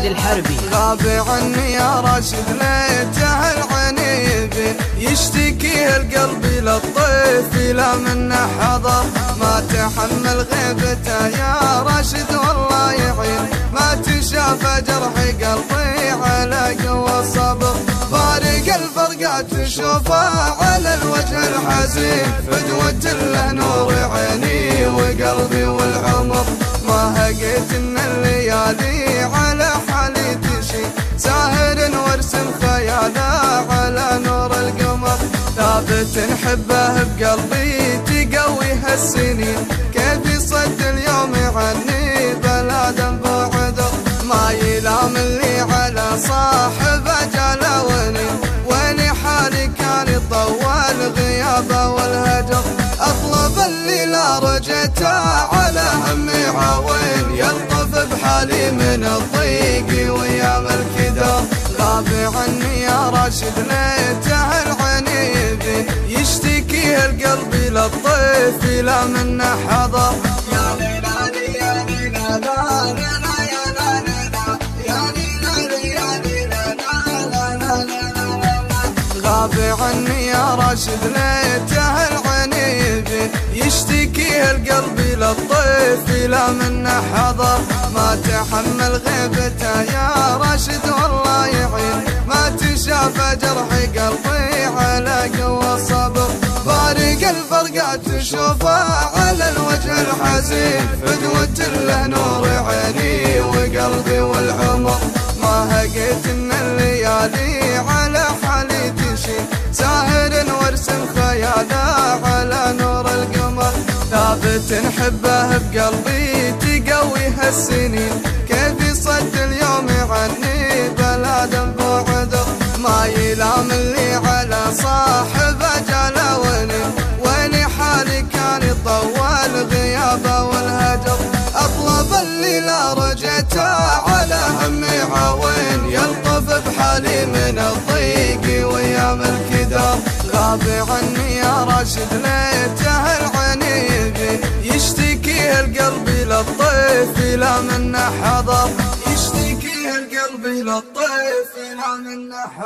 محمد الحربي. غاب عني يا راشد ليته العنيب، يشتكيه القلب للطيف لا منه حضر، ما تحمل غيبته يا راشد والله يعين، ما تشاف جرح قلبي على قوى الصبر، فارق الفرقات تشوفه على الوجه الحزين، فدوة له نور عيني وقلبي والعمر، ما هقيت ان الليالي على حالي تشي، ساهر وارسم خياله على نور القمر، ثابت نحبه بقلبي تقويها السنين، كيف يصد اليوم عني بلا ذنب وعذر، ما يلام اللي على صاحبه جلوني، وين حالي كان طول غيابه والهجر، اطلب اللي لا رجعته على همي عوين، يلطف بحالي من الضيق وايام الكدر، غاب عني يا راشد ليته العنيب، يشتكيه القلب للطيف لا منه حضر، يا ليلى يا ليلى لا لا يا لا لا يا ليلى يا ليلى لا لا لا، غاب عني يا راشد ليته العنيب، يشتكيه القلب للطيف لا منه حضر، ما تحمل غيبته يا راشد والله يعين، ما تشاف جرح قلبي على قوى الصبر، فارق الفرقات تشوفه على الوجه الحزين، فدوة له نور عيني وقلبي والعمر، ما هقيت ان الليالي على حالي تشي، ساهر وارسم خياله على نور القمر، ثابت نحبه بقلبي تقويها السنين، كيف يصد اليوم عني بلا ذنب وعذر، ما يلام اللي على صاحبه جلوني، وين حالي كان طول غيابه والهجر، اطلب اللي لا رجعته على همي عوين، يلطف بحالي من الضيق وايام الكدر، غاب عني يا راشد ليته العنيب، يشتكيه القلب للطيف لا منه حضر، يشتكيه القلب للطيف لا منه حضر.